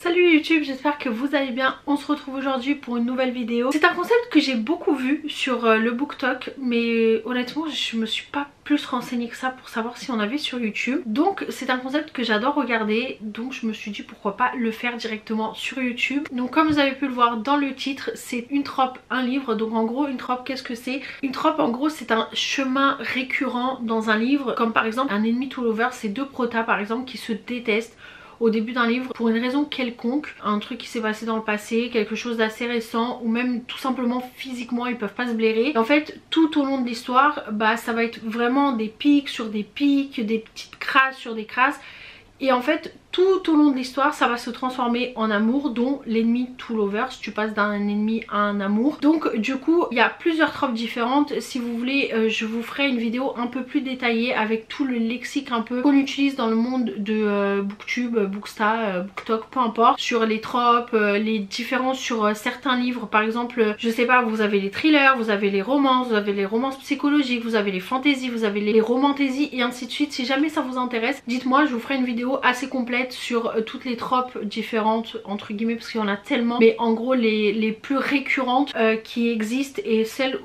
Salut YouTube, j'espère que vous allez bien. On se retrouve aujourd'hui pour une nouvelle vidéo. C'est un concept que j'ai beaucoup vu sur le BookTok, mais honnêtement je me suis pas plus renseignée que ça pour savoir si on avait sur YouTube. Donc c'est un concept que j'adore regarder, donc je me suis dit pourquoi pas le faire directement sur YouTube. Donc comme vous avez pu le voir dans le titre, c'est une trope, un livre. Donc en gros une trope, qu'est-ce que c'est? Une trope en gros c'est un chemin récurrent dans un livre, comme par exemple un ennemi to lover, c'est deux protas par exemple qui se détestent au début d'un livre pour une raison quelconque, un truc qui s'est passé dans le passé, quelque chose d'assez récent, ou même tout simplement physiquement ils peuvent pas se blairer. Et en fait tout au long de l'histoire ça va être vraiment des pics sur des pics, des petites crasses sur des crasses, et en fait tout au long de l'histoire ça va se transformer en amour, dont l'ennemi to lovers, tu passes d'un ennemi à un amour. Donc du coup il y a plusieurs tropes différentes. Si vous voulez je vous ferai une vidéo un peu plus détaillée avec tout le lexique un peu qu'on utilise dans le monde de Booktube, Booksta, BookTok, peu importe, sur les tropes, les différences sur certains livres. Par exemple je sais pas, vous avez les thrillers, vous avez les romances, vous avez les romances psychologiques, vous avez les fantaisies, vous avez les romantaisies et ainsi de suite. Si jamais ça vous intéresse, dites-moi, je vous ferai une vidéo assez complète sur toutes les tropes différentes entre guillemets parce qu'il y en a tellement, mais en gros les plus récurrentes qui existent et celles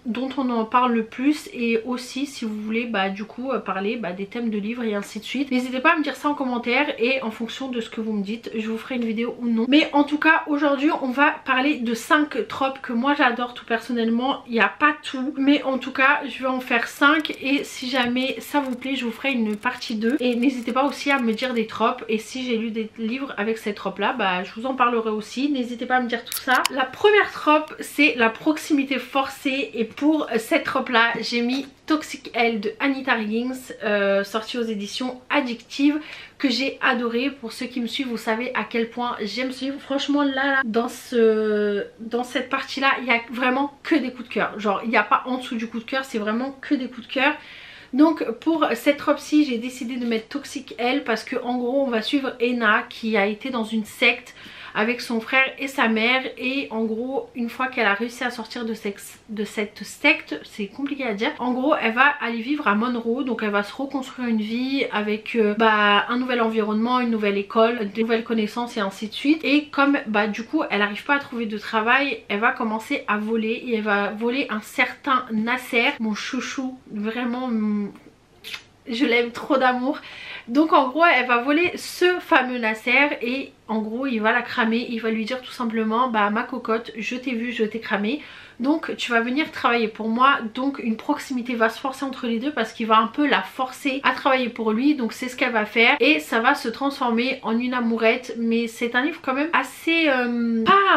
dont on en parle le plus, et aussi si vous voulez du coup parler des thèmes de livres et ainsi de suite. N'hésitez pas à me dire ça en commentaire et en fonction de ce que vous me dites je vous ferai une vidéo ou non. Mais en tout cas aujourd'hui on va parler de 5 tropes que moi j'adore tout personnellement. Il n'y a pas tout mais en tout cas je vais en faire 5 et si jamais ça vous plaît je vous ferai une partie 2. Et n'hésitez pas aussi à me dire des tropes, et si j'ai lu des livres avec cette trope là je vous en parlerai aussi. N'hésitez pas à me dire tout ça. La première trope c'est la proximité forcée, et pour cette trope là j'ai mis Toxic Elle de Anita Riggins, sortie aux éditions Addictive, que j'ai adoré. Pour ceux qui me suivent vous savez à quel point j'aime ce livre. Franchement là dans cette partie là il y a vraiment que des coups de cœur, genre il n'y a pas en dessous du coup de cœur, c'est vraiment que des coups de cœur. Donc pour cette trope-ci j'ai décidé de mettre Toxic Elle parce que en gros on va suivre Ena qui a été dans une secte avec son frère et sa mère, et en gros une fois qu'elle a réussi à sortir de cette secte, c'est compliqué à dire, en gros elle va aller vivre à Monroe, donc elle va se reconstruire une vie avec un nouvel environnement, une nouvelle école, de nouvelles connaissances et ainsi de suite. Et comme du coup elle n'arrive pas à trouver de travail, elle va commencer à voler, et elle va voler un certain Nasser, mon chouchou, vraiment je l'aime trop d'amour. Donc en gros elle va voler ce fameux Nasser, et en gros il va la cramer, il va lui dire tout simplement ma cocotte, je t'ai vu, je t'ai cramé, donc tu vas venir travailler pour moi. Donc une proximité va se forcer entre les deux parce qu'il va un peu la forcer à travailler pour lui, donc c'est ce qu'elle va faire et ça va se transformer en une amourette. Mais c'est un livre quand même assez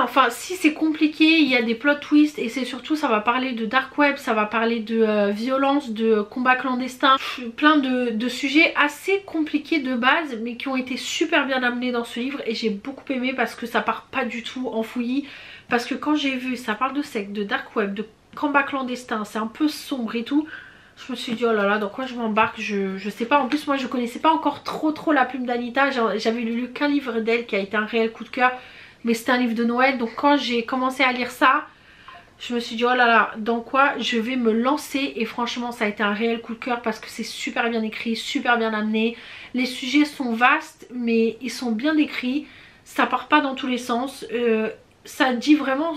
enfin si c'est compliqué, il y a des plot twists, et c'est surtout ça va parler de dark web, ça va parler de violence, de combat clandestin, plein de sujets assez compliqués de base mais qui ont été super bien amenés dans ce livre, et j'ai beaucoup aimé parce que ça part pas du tout en fouillis. Parce que quand j'ai vu ça parle de secte, de dark web, de combat clandestin, c'est un peu sombre et tout, je me suis dit oh là là dans quoi je m'embarque, je sais pas. En plus moi je connaissais pas encore trop la plume d'Anita, j'avais lu qu'un livre d'elle qui a été un réel coup de cœur, mais c'était un livre de Noël. Donc quand j'ai commencé à lire ça je me suis dit oh là là dans quoi je vais me lancer, et franchement ça a été un réel coup de cœur parce que c'est super bien écrit, super bien amené, les sujets sont vastes mais ils sont bien décrits, ça part pas dans tous les sens, ça dit vraiment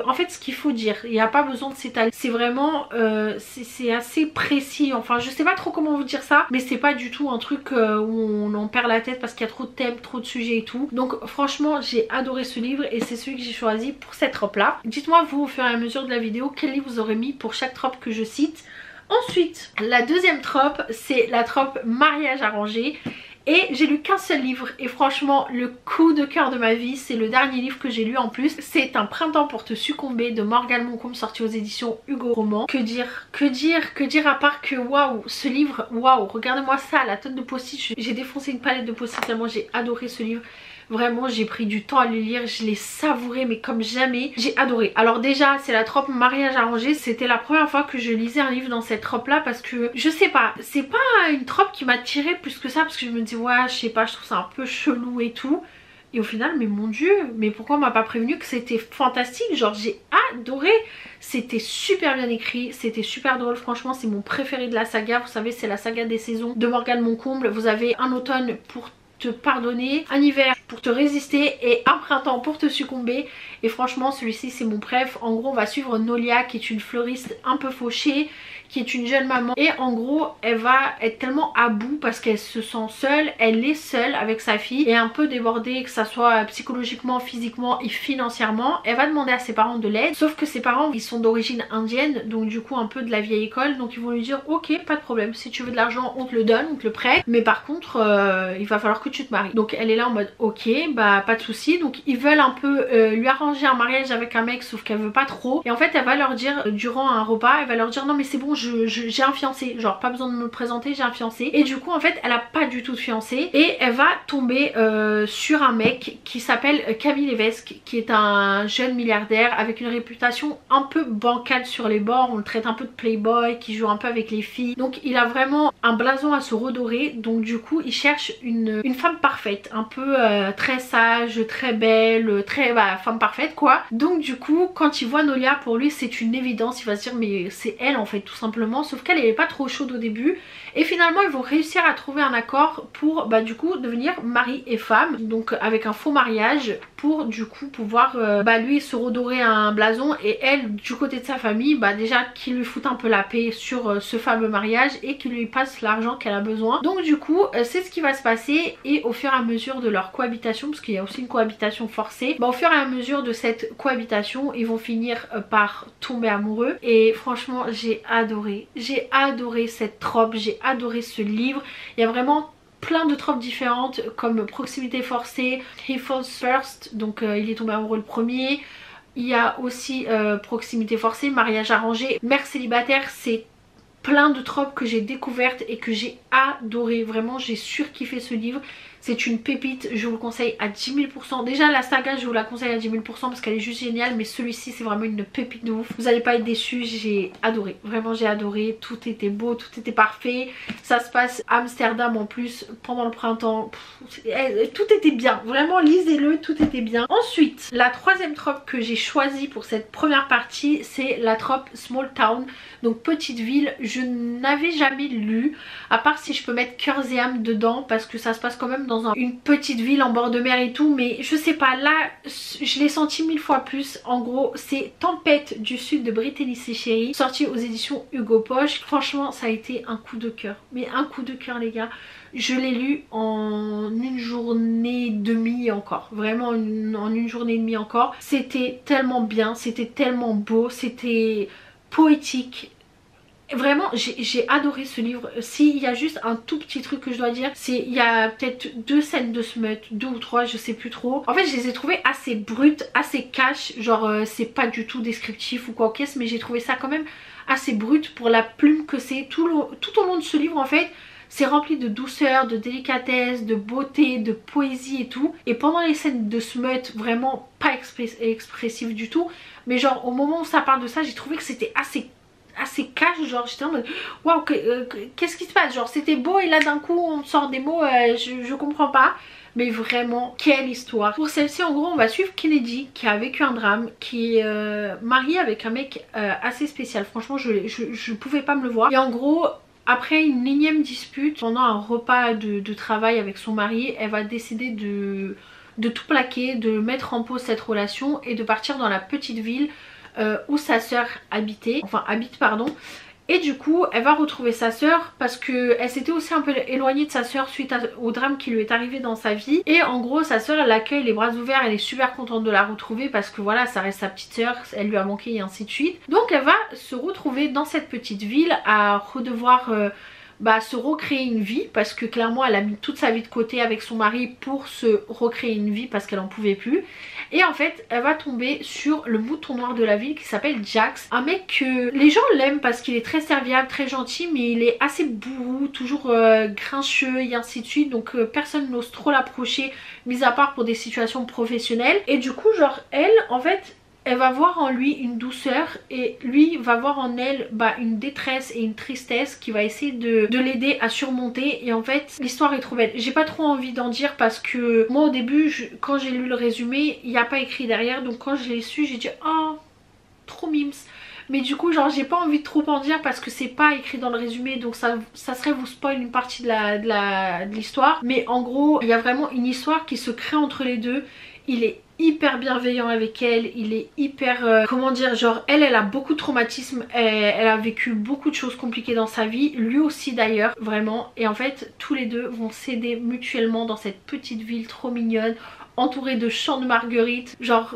en fait ce qu'il faut dire, il n'y a pas besoin de s'étaler, c'est vraiment c'est assez précis. Enfin je sais pas trop comment vous dire ça, mais c'est pas du tout un truc où on en perd la tête parce qu'il y a trop de thèmes, trop de sujets et tout. Donc franchement j'ai adoré ce livre et c'est celui que j'ai choisi pour cette trope là. Dites-moi vous au fur et à mesure de la vidéo quel livre vous aurez mis pour chaque trope que je cite. Ensuite la deuxième trope c'est la trope mariage arrangé. Et j'ai lu qu'un seul livre, et franchement le coup de cœur de ma vie, c'est le dernier livre que j'ai lu en plus. C'est Un printemps pour te succomber de Morgane Moncombe, sorti aux éditions Hugo Roman. Que dire à part que waouh, ce livre, waouh, regardez-moi ça, la tonne de post-it. J'ai défoncé une palette de post-it tellement j'ai adoré ce livre. Vraiment j'ai pris du temps à le lire, je l'ai savouré mais comme jamais, j'ai adoré. Alors déjà c'est la trope mariage arrangé, c'était la première fois que je lisais un livre dans cette trope là parce que je sais pas, c'est pas une trope qui m'a tirée plus que ça parce que je me dis ouais je sais pas, je trouve ça un peu chelou et tout. Et au final mais mon dieu, mais pourquoi on m'a pas prévenu que c'était fantastique, genre j'ai adoré. C'était super bien écrit, c'était super drôle, franchement c'est mon préféré de la saga. Vous savez c'est la saga des saisons de Morgane Moncomble. Vous avez un automne pour te pardonner, un hiver pour te résister et un printemps pour te succomber. Et franchement celui-ci c'est mon préf. En gros on va suivre Nolia qui est une fleuriste un peu fauchée, qui est une jeune maman, et en gros elle va être tellement à bout parce qu'elle se sent seule, elle est seule avec sa fille et un peu débordée, que ça soit psychologiquement, physiquement et financièrement. Elle va demander à ses parents de l'aide, sauf que ses parents ils sont d'origine indienne, donc du coup un peu de la vieille école, donc ils vont lui dire ok pas de problème, si tu veux de l'argent on te le donne, on te le prête, mais par contre il va falloir que tu te maries. Donc elle est là en mode ok bah pas de souci. Donc ils veulent un peu lui arranger un mariage avec un mec, sauf qu'elle veut pas trop, et en fait elle va leur dire durant un repas, elle va leur dire non mais c'est bon, j'ai un fiancé, genre pas besoin de me le présenter, j'ai un fiancé. Et du coup en fait elle a pas du tout de fiancé et elle va tomber sur un mec qui s'appelle Camille Levesque, qui est un jeune milliardaire avec une réputation un peu bancale sur les bords. On le traite un peu de playboy, qui joue un peu avec les filles, donc il a vraiment un blason à se redorer. Donc du coup il cherche une femme parfaite, un peu très sage, très belle, très femme parfaite quoi. Donc du coup quand il voit Nolia, pour lui c'est une évidence, il va se dire mais c'est elle en fait tout simplement, sauf qu'elle est pas trop chaude au début. Et finalement ils vont réussir à trouver un accord pour du coup devenir mari et femme, donc avec un faux mariage, pour du coup pouvoir lui se redorer un blason, et elle du côté de sa famille déjà qu'il lui foute un peu la paix sur ce fameux mariage et qu'il lui passe l'argent qu'elle a besoin. Donc du coup c'est ce qui va se passer, et au fur et à mesure de leur cohabitation, parce qu'il y a aussi une cohabitation forcée, au fur et à mesure de cette cohabitation ils vont finir par tomber amoureux. Et franchement j'ai adoré cette trope, j'ai adoré ce livre. Il y a vraiment plein de tropes différentes comme proximité forcée, he falls first, donc il est tombé amoureux le premier. Il y a aussi proximité forcée, mariage arrangé, mère célibataire. C'est plein de tropes que j'ai découvertes et que j'ai adoré. Vraiment j'ai surkiffé ce livre. C'est une pépite, je vous le conseille à 10 000%. Déjà la saga je vous la conseille à 10 000% parce qu'elle est juste géniale, mais celui-ci c'est vraiment une pépite de ouf. Vous n'allez pas être déçus, j'ai adoré, vraiment j'ai adoré. Tout était beau, tout était parfait. Ça se passe à Amsterdam en plus pendant le printemps. Tout était bien, vraiment lisez-le, tout était bien. Ensuite la troisième trope que j'ai choisie pour cette première partie, c'est la trope Small Town, donc petite ville. Je n'avais jamais lu, à part si je peux mettre Cœurs et âmes dedans, parce que ça se passe quand même dans une petite ville en bord de mer et tout, mais je sais pas, là je l'ai senti 1000 fois plus. En gros c'est Tempête du Sud de Brittany Chéri, sorti aux éditions Hugo Poche. Franchement ça a été un coup de cœur, mais un coup de cœur les gars. Je l'ai lu en une journée et demie encore, vraiment en une journée et demie encore. C'était tellement bien, c'était tellement beau, c'était poétique. Vraiment j'ai adoré ce livre. S'il y a juste un tout petit truc que je dois dire, c'est il y a peut-être 2 scènes de smut, 2 ou 3, je sais plus trop. En fait je les ai trouvées assez brutes, assez cash, genre c'est pas du tout descriptif ou quoi qu'est-ce, mais j'ai trouvé ça quand même assez brut pour la plume que c'est. Tout au long de ce livre en fait c'est rempli de douceur, de délicatesse, de beauté, de poésie et tout. Et pendant les scènes de smut, vraiment pas expressif du tout, mais genre au moment où ça parle de ça, j'ai trouvé que c'était assez cash, genre j'étais en mode waouh qu'est-ce qui se passe, genre c'était beau et là d'un coup on sort des mots, je comprends pas. Mais vraiment quelle histoire. Pour celle-ci en gros on va suivre Kennedy qui a vécu un drame, qui est mariée avec un mec assez spécial. Franchement je pouvais pas me le voir. Et en gros après une énième dispute pendant un repas de travail avec son mari, elle va décider de tout plaquer, de mettre en pause cette relation et de partir dans la petite ville où sa sœur habite pardon. Et du coup elle va retrouver sa sœur parce qu'elle s'était aussi un peu éloignée de sa sœur suite au drame qui lui est arrivé dans sa vie. Et en gros sa sœur elle l'accueille les bras ouverts, elle est super contente de la retrouver parce que voilà ça reste sa petite sœur, elle lui a manqué et ainsi de suite. Donc elle va se retrouver dans cette petite ville à redevoir se recréer une vie, parce que clairement elle a mis toute sa vie de côté avec son mari pour se recréer une vie parce qu'elle en pouvait plus. Et en fait elle va tomber sur le mouton noir de la ville qui s'appelle Jax, un mec que les gens l'aiment parce qu'il est très serviable, très gentil, mais il est assez bourru, toujours grincheux et ainsi de suite, donc personne n'ose trop l'approcher mis à part pour des situations professionnelles. Et du coup genre elle en fait elle va voir en lui une douceur et lui va voir en elle une détresse et une tristesse qui va essayer de l'aider à surmonter. Et en fait l'histoire est trop belle. J'ai pas trop envie d'en dire parce que moi au début quand j'ai lu le résumé il n'y a pas écrit derrière, donc quand je l'ai su j'ai dit oh trop mimes. mais du coup genre j'ai pas envie de trop en dire parce que c'est pas écrit dans le résumé, donc ça serait vous spoil une partie de l'histoire. Mais en gros il y a vraiment une histoire qui se crée entre les deux. Il est hyper bienveillant avec elle, il est hyper comment dire, genre elle a beaucoup de traumatismes, elle a vécu beaucoup de choses compliquées dans sa vie, lui aussi d'ailleurs, vraiment. Et en fait tous les deux vont s'aider mutuellement dans cette petite ville trop mignonne, entourée de champs de marguerites. Genre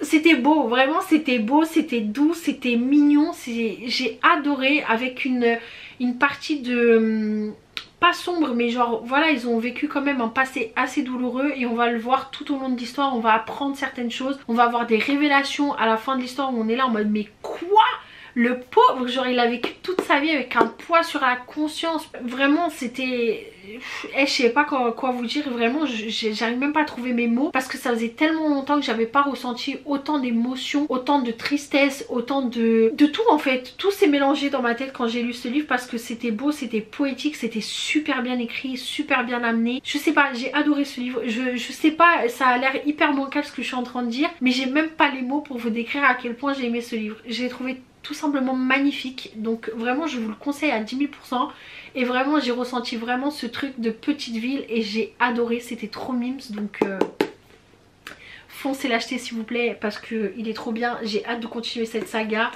c'était beau, vraiment c'était beau, c'était doux, c'était mignon, j'ai adoré, avec une partie de pas sombre, mais genre voilà, ils ont vécu quand même un passé assez douloureux et on va le voir tout au long de l'histoire. On va apprendre certaines choses, on va avoir des révélations à la fin de l'histoire où on est là en mode mais quoi, le pauvre, genre il a vécu toute sa vie avec un poids sur la conscience. Vraiment c'était... je sais pas quoi vous dire, vraiment j'arrive même pas à trouver mes mots parce que ça faisait tellement longtemps que j'avais pas ressenti autant d'émotions, autant de tristesse, autant de tout en fait. Tout s'est mélangé dans ma tête quand j'ai lu ce livre parce que c'était beau, c'était poétique, c'était super bien écrit, super bien amené. Je sais pas, j'ai adoré ce livre. Je sais pas, ça a l'air hyper bancal ce que je suis en train de dire, mais j'ai même pas les mots pour vous décrire à quel point j'ai aimé ce livre. J'ai trouvé tout simplement magnifique, donc vraiment je vous le conseille à 10 000%. Et vraiment j'ai ressenti vraiment ce truc de petite ville et j'ai adoré, c'était trop mimes, donc foncez l'acheter s'il vous plaît parce qu'il est trop bien. J'ai hâte de continuer cette saga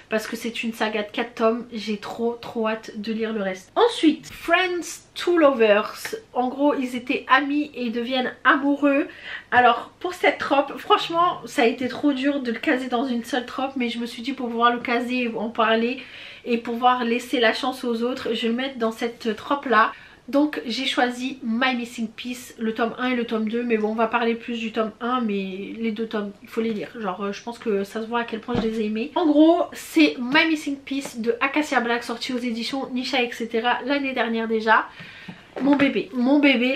parce que c'est une saga de 4 tomes, j'ai trop hâte de lire le reste. Ensuite, Friends to Lovers, en gros ils étaient amis et ils deviennent amoureux. Alors pour cette trope, franchement ça a été trop dur de le caser dans une seule trope, mais je me suis dit pour pouvoir le caser, en parler et pouvoir laisser la chance aux autres, je vais le mettre dans cette trope là. Donc j'ai choisi My Missing Piece, le tome 1 et le tome 2, mais bon on va parler plus du tome 1, mais les deux tomes il faut les lire, genre je pense que ça se voit à quel point je les ai aimés. En gros c'est My Missing Piece de Acacia Black, sorti aux éditions Nisha etc. l'année dernière déjà. Mon bébé,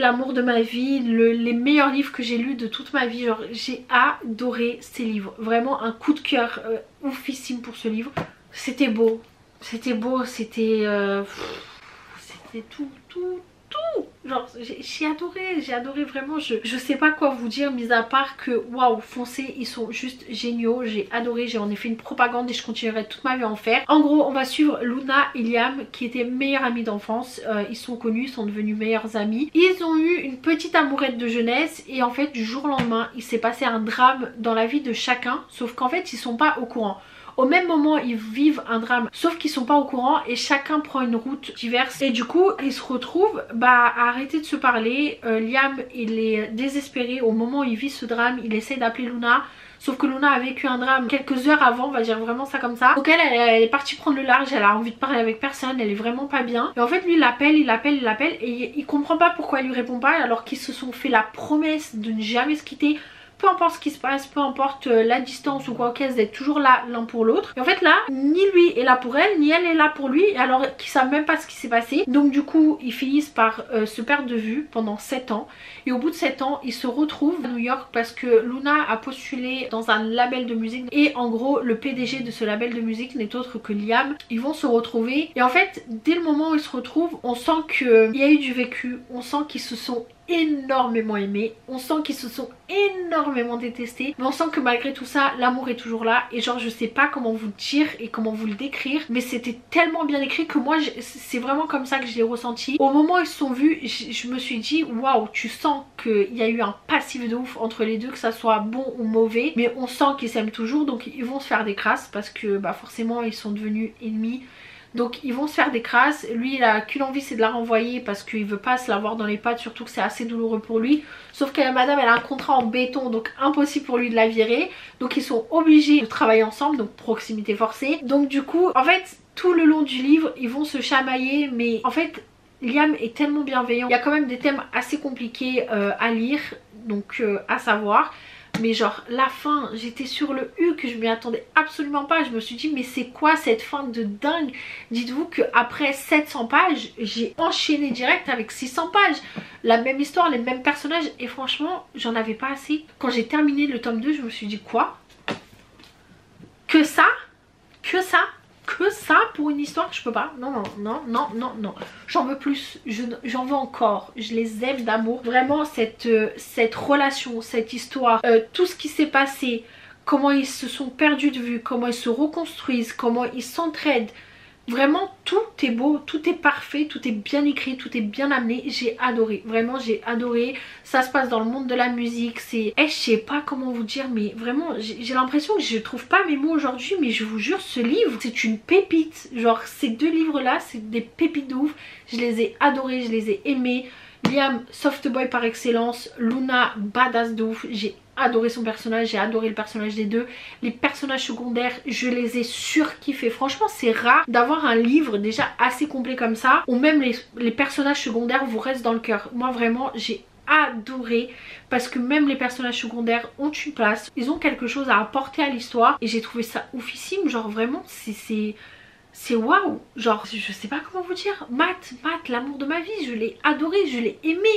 l'amour de ma vie, les meilleurs livres que j'ai lus de toute ma vie, genre j'ai adoré ces livres, vraiment un coup de cœur oufissime pour ce livre. C'était beau, c'était tout. Genre j'ai adoré vraiment, je sais pas quoi vous dire mis à part que waouh, foncez, ils sont juste géniaux, j'ai adoré, j'ai en effet une propagande et je continuerai toute ma vie à en faire. En gros on va suivre Luna et Liam qui étaient meilleurs amis d'enfance, ils sont connus, ils sont devenus meilleurs amis. Ils ont eu une petite amourette de jeunesse et en fait du jour au lendemain il s'est passé un drame dans la vie de chacun, sauf qu'en fait ils sont pas au courant. Au même moment ils vivent un drame, sauf qu'ils sont pas au courant et chacun prend une route diverse. Et du coup ils se retrouvent à arrêter de se parler. Liam il est désespéré au moment où il vit ce drame, il essaie d'appeler Luna. Sauf que Luna a vécu un drame quelques heures avant, on va dire vraiment ça comme ça. Donc elle est partie prendre le large, elle a envie de parler avec personne, elle est vraiment pas bien. Et en fait lui il l'appelle et il comprend pas pourquoi elle lui répond pas alors qu'ils se sont fait la promesse de ne jamais se quitter. Peu importe ce qui se passe, peu importe la distance ou quoi qu'est-ce, d'être toujours là l'un pour l'autre. Et en fait là, ni lui est là pour elle, ni elle est là pour lui, alors qu'ils savent même pas ce qui s'est passé. Donc du coup, ils finissent par se perdre de vue pendant 7 ans. Et au bout de 7 ans, ils se retrouvent à New York parce que Luna a postulé dans un label de musique. Et en gros, le PDG de ce label de musique n'est autre que Liam. Ils vont se retrouver. Et en fait, dès le moment où ils se retrouvent, on sent qu'il y a eu du vécu. On sent qu'ils se sont énormément aimés, on sent qu'ils se sont énormément détestés, mais on sent que malgré tout ça l'amour est toujours là. Et genre je sais pas comment vous dire et comment vous le décrire, mais c'était tellement bien écrit que moi c'est vraiment comme ça que je l'ai ressenti. Au moment où ils se sont vus, je me suis dit waouh, tu sens qu'il y a eu un passif de ouf entre les deux, que ça soit bon ou mauvais, mais on sent qu'ils s'aiment toujours. Donc ils vont se faire des crasses parce que forcément ils sont devenus ennemis. Donc ils vont se faire des crasses, lui il a qu'une envie, c'est de la renvoyer parce qu'il veut pas se la voir dans les pattes, surtout que c'est assez douloureux pour lui. Sauf que madame elle a un contrat en béton, donc impossible pour lui de la virer. Donc ils sont obligés de travailler ensemble, donc proximité forcée. Donc du coup en fait tout le long du livre ils vont se chamailler, mais en fait Liam est tellement bienveillant. Il y a quand même des thèmes assez compliqués à lire, donc à savoir. Mais genre la fin, j'étais sur le que je m'y attendais absolument pas. Je me suis dit mais c'est quoi cette fin de dingue. Dites-vous qu'après 700 pages j'ai enchaîné direct avec 600 pages. La même histoire, les mêmes personnages. Et franchement j'en avais pas assez. Quand j'ai terminé le tome 2 je me suis dit quoi, que ça pour une histoire, je peux pas. Non. J'en veux plus, j'en veux encore. Je les aime d'amour. Vraiment cette relation, cette histoire, tout ce qui s'est passé, comment ils se sont perdus de vue, comment ils se reconstruisent, comment ils s'entraident. Vraiment tout est beau, tout est parfait, tout est bien écrit, tout est bien amené. J'ai adoré, vraiment j'ai adoré. Ça se passe dans le monde de la musique, c'est... je sais pas comment vous dire, mais vraiment j'ai l'impression que je trouve pas mes mots aujourd'hui, mais je vous jure, ce livre c'est une pépite. Genre ces deux livres là, c'est des pépites de ouf. Je les ai adorés, je les ai aimés. Liam, soft boy par excellence. Luna, badass de ouf. J'ai adoré son personnage, j'ai adoré le personnage des deux. Les personnages secondaires, je les ai surkiffés. Franchement, c'est rare d'avoir un livre déjà assez complet comme ça, où même les personnages secondaires vous restent dans le cœur. Moi vraiment, j'ai adoré, parce que même les personnages secondaires ont une place. Ils ont quelque chose à apporter à l'histoire, et j'ai trouvé ça oufissime. Genre vraiment, c'est waouh. Genre, je sais pas comment vous dire. Matt, l'amour de ma vie, je l'ai adoré, je l'ai aimé.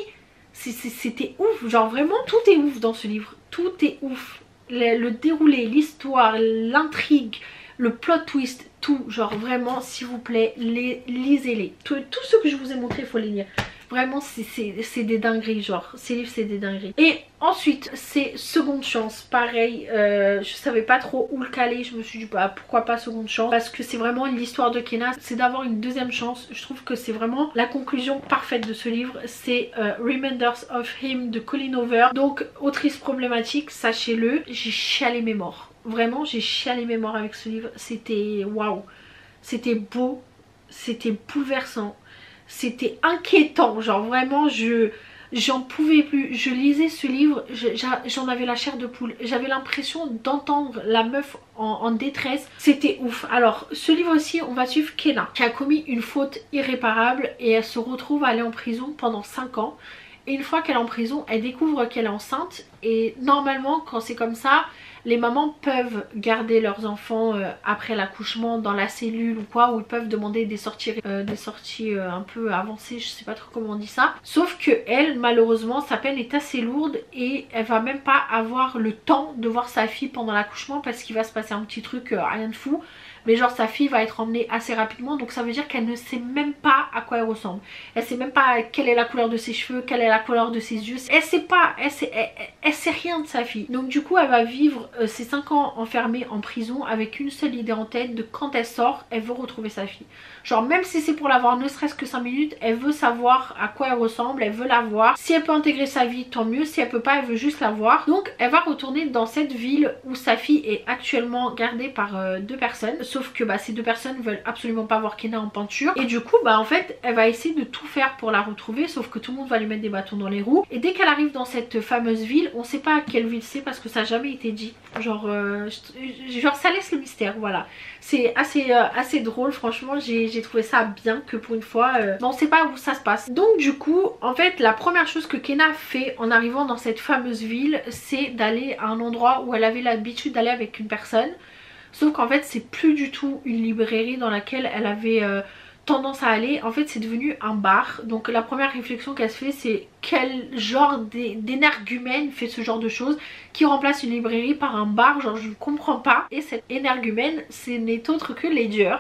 C'était ouf, genre vraiment tout est ouf dans ce livre, tout est ouf. Le déroulé, l'histoire, l'intrigue, le plot twist, tout, genre vraiment s'il vous plaît, lisez-les. Tout ce que je vous ai montré, il faut les lire. Vraiment c'est des dingueries, genre ces livres c'est des dingueries. Et ensuite c'est Seconde Chance, pareil, je savais pas trop où le caler, je me suis dit bah pourquoi pas Seconde Chance, parce que c'est vraiment l'histoire de Kenna, c'est d'avoir une deuxième chance. Je trouve que c'est vraiment la conclusion parfaite de ce livre. C'est Reminders of Him de Colleen Hoover, donc autrice problématique, sachez-le. J'ai chialé mes morts, vraiment j'ai chialé mes morts avec ce livre. C'était waouh, c'était beau, c'était bouleversant, c'était inquiétant, genre vraiment j'en pouvais plus. Je lisais ce livre, j'en avais la chair de poule, j'avais l'impression d'entendre la meuf en détresse, c'était ouf. Alors ce livre aussi, on va suivre Kenna qui a commis une faute irréparable et elle se retrouve à aller en prison pendant 5 ans. Et une fois qu'elle est en prison, elle découvre qu'elle est enceinte, et normalement quand c'est comme ça, les mamans peuvent garder leurs enfants après l'accouchement dans la cellule ou quoi, ou ils peuvent demander des sorties un peu avancées, je sais pas trop comment on dit ça. Sauf que elle, malheureusement, sa peine est assez lourde et elle va même pas avoir le temps de voir sa fille pendant l'accouchement, parce qu'il va se passer un petit truc, rien de fou. Mais genre sa fille va être emmenée assez rapidement, donc ça veut dire qu'elle ne sait même pas à quoi elle ressemble. Elle sait même pas quelle est la couleur de ses cheveux, quelle est la couleur de ses yeux. Elle sait pas, elle sait rien de sa fille. Donc du coup elle va vivre ces 5 ans enfermée en prison avec une seule idée en tête, de quand elle sort, elle veut retrouver sa fille. Genre même si c'est pour la voir ne serait-ce que 5 minutes, elle veut savoir à quoi elle ressemble, elle veut la voir. Si elle peut intégrer sa vie, tant mieux. Si elle peut pas, elle veut juste la voir. Donc elle va retourner dans cette ville où sa fille est actuellement gardée par 2 personnes. Sauf que bah, ces 2 personnes veulent absolument pas voir Kenna en peinture. Et du coup bah en fait elle va essayer de tout faire pour la retrouver, sauf que tout le monde va lui mettre des bâtons dans les roues. Et dès qu'elle arrive dans cette fameuse ville, on sait pas à quelle ville c'est parce que ça n'a jamais été dit. Genre ça laisse le mystère, voilà. C'est assez drôle, franchement j'ai trouvé ça bien que pour une fois on sait pas où ça se passe. Donc du coup en fait la première chose que Kenna fait en arrivant dans cette fameuse ville, c'est d'aller à un endroit où elle avait l'habitude d'aller avec une personne. Sauf qu'en fait c'est plus du tout une librairie dans laquelle elle avait tendance à aller. En fait c'est devenu un bar. Donc la première réflexion qu'elle se fait, c'est quel genre d'énergumène fait ce genre de choses, qui remplace une librairie par un bar. Genre je ne comprends pas. Et cet énergumène, ce n'est autre que Ledger.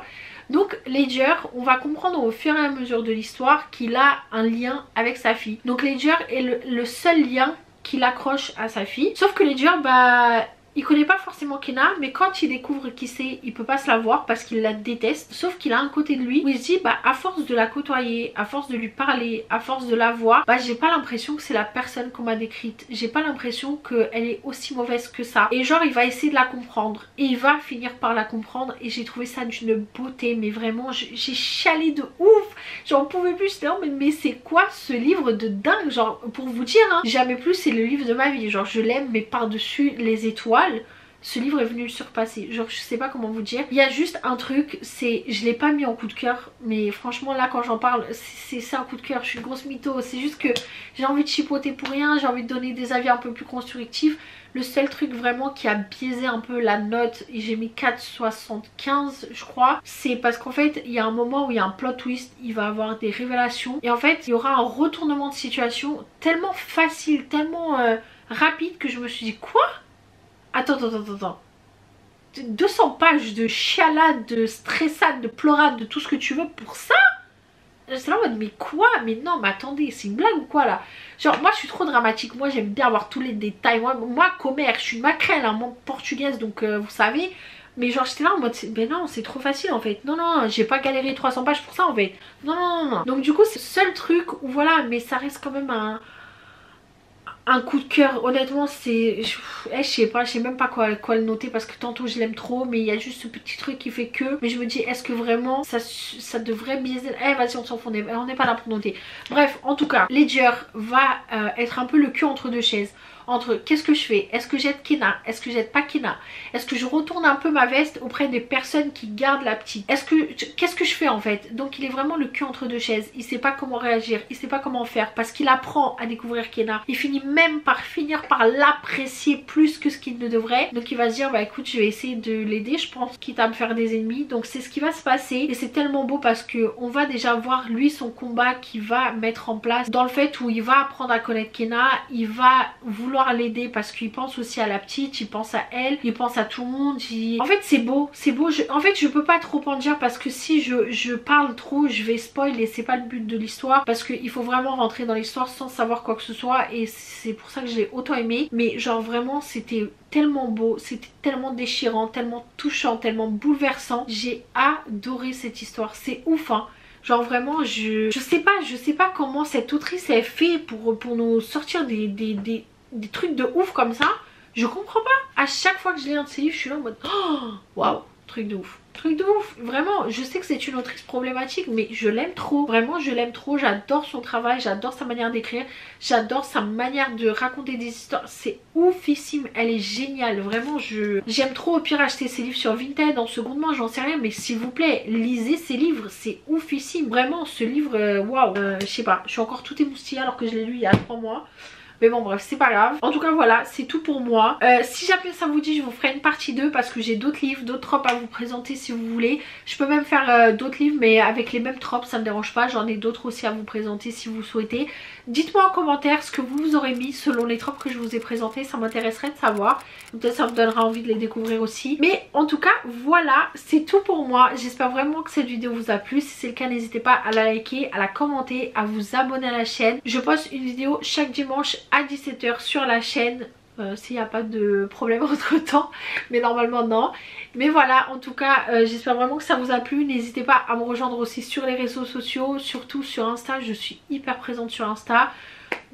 Donc Ledger, on va comprendre au fur et à mesure de l'histoire qu'il a un lien avec sa fille. Donc Ledger est le seul lien qui l'accroche à sa fille. Sauf que Ledger, bah il connaît pas forcément Kenna, mais quand il découvre qui c'est, il peut pas se la voir parce qu'il la déteste. Sauf qu'il a un côté de lui où il se dit bah à force de la côtoyer, à force de lui parler, à force de la voir, bah j'ai pas l'impression que c'est la personne qu'on m'a décrite. J'ai pas l'impression qu'elle est aussi mauvaise que ça. Et genre il va essayer de la comprendre et il va finir par la comprendre, et j'ai trouvé ça d'une beauté, mais vraiment j'ai chialé de ouf. J'en pouvais plus, j'étais là mais c'est quoi ce livre de dingue. Genre pour vous dire hein, Jamais plus c'est le livre de ma vie. Genre je l'aime mais par-dessus les étoiles. Ce livre est venu le surpasser, genre je sais pas comment vous dire. Il y a juste un truc, c'est, je l'ai pas mis en coup de cœur, mais franchement là quand j'en parle c'est un coup de cœur, je suis une grosse mytho. C'est juste que j'ai envie de chipoter pour rien, j'ai envie de donner des avis un peu plus constructifs. Le seul truc vraiment qui a biaisé un peu la note, et j'ai mis 4,75 je crois, c'est parce qu'en fait il y a un moment où il y a un plot twist, il va avoir des révélations, et en fait il y aura un retournement de situation tellement facile, tellement rapide, que je me suis dit quoi? Attends. 200 pages de chialade, de stressade, de pleurade, de tout ce que tu veux pour ça? J'étais là en mode mais quoi? Mais non mais attendez, c'est une blague ou quoi là? Genre moi je suis trop dramatique, moi j'aime bien avoir tous les détails. Moi commère, je suis une maquerelle, hein, moi portugaise donc vous savez. Mais genre j'étais là en mode mais non c'est trop facile en fait. Non non j'ai pas galéré 300 pages pour ça en fait. Non non non non. Donc du coup c'est le seul truc où voilà, mais ça reste quand même un coup de cœur. Honnêtement c'est je sais même pas quoi le noter parce que tantôt je l'aime trop, mais il y a juste ce petit truc qui fait que, mais je me dis est-ce que vraiment ça devrait biaiser. Eh vas-y on s'en fout, on n'est pas là pour noter. Bref en tout cas Ledger va être un peu le cul entre deux chaises, entre qu'est-ce que je fais, est-ce que j'aide Kenna, est-ce que j'aide pas Kenna, est-ce que je retourne un peu ma veste auprès des personnes qui gardent la petite, qu'est-ce que je fais en fait. Donc il est vraiment le cul entre deux chaises, il sait pas comment réagir, il sait pas comment faire parce qu'il apprend à découvrir Kenna, il finit même par finir par l'apprécier plus que ce qu'il ne devrait. Donc il va se dire bah écoute je vais essayer de l'aider, je pense, quitte à me faire des ennemis. Donc c'est ce qui va se passer et c'est tellement beau parce que on va déjà voir lui son combat qu'il va mettre en place dans le fait où il va apprendre à connaître Kenna, il va vouloir l'aider parce qu'il pense aussi à la petite, il pense à elle, il pense à tout le monde. En fait c'est beau, c'est beau. En fait je peux pas trop en dire parce que si je parle trop je vais spoil et c'est pas le but de l'histoire, parce qu'il faut vraiment rentrer dans l'histoire sans savoir quoi que ce soit et c'est pour ça que je l'ai autant aimé. Mais genre vraiment c'était tellement beau, c'était tellement déchirant, tellement touchant, tellement bouleversant. J'ai adoré cette histoire, c'est ouf hein. Genre vraiment je sais pas comment cette autrice elle fait pour nous sortir des trucs de ouf comme ça. Je comprends pas. À chaque fois que je lis un de ses livres je suis là en mode oh waouh, truc de ouf. Truc de ouf, vraiment. Je sais que c'est une autrice problématique mais je l'aime trop, vraiment je l'aime trop. J'adore son travail, j'adore sa manière d'écrire, j'adore sa manière de raconter des histoires, c'est oufissime, elle est géniale, vraiment j'aime trop. Au pire acheter ses livres sur Vinted en seconde main, j'en sais rien, mais s'il vous plaît lisez ses livres, c'est oufissime, vraiment ce livre waouh. Je sais pas, je suis encore tout émoustillée alors que je l'ai lu il y a 3 mois. Mais bon bref c'est pas grave. En tout cas voilà c'est tout pour moi. Si jamais ça vous dit je vous ferai une partie 2 parce que j'ai d'autres livres, d'autres tropes à vous présenter si vous voulez. Je peux même faire d'autres livres mais avec les mêmes tropes, ça me dérange pas. J'en ai d'autres aussi à vous présenter si vous souhaitez. Dites-moi en commentaire ce que vous aurez mis selon les tropes que je vous ai présentés, ça m'intéresserait de savoir. Peut-être ça me donnera envie de les découvrir aussi. Mais en tout cas voilà c'est tout pour moi. J'espère vraiment que cette vidéo vous a plu. Si c'est le cas n'hésitez pas à la liker, à la commenter, à vous abonner à la chaîne. Je poste une vidéo chaque dimanche à 17 h sur la chaîne, s'il n'y a pas de problème entre temps, mais normalement non. Mais voilà en tout cas j'espère vraiment que ça vous a plu. N'hésitez pas à me rejoindre aussi sur les réseaux sociaux, surtout sur Insta, je suis hyper présente sur Insta.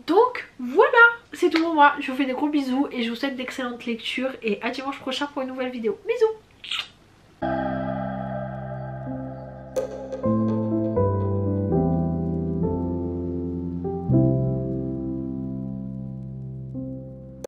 Donc voilà c'est tout pour moi, je vous fais des gros bisous et je vous souhaite d'excellentes lectures et à dimanche prochain pour une nouvelle vidéo. Bisous.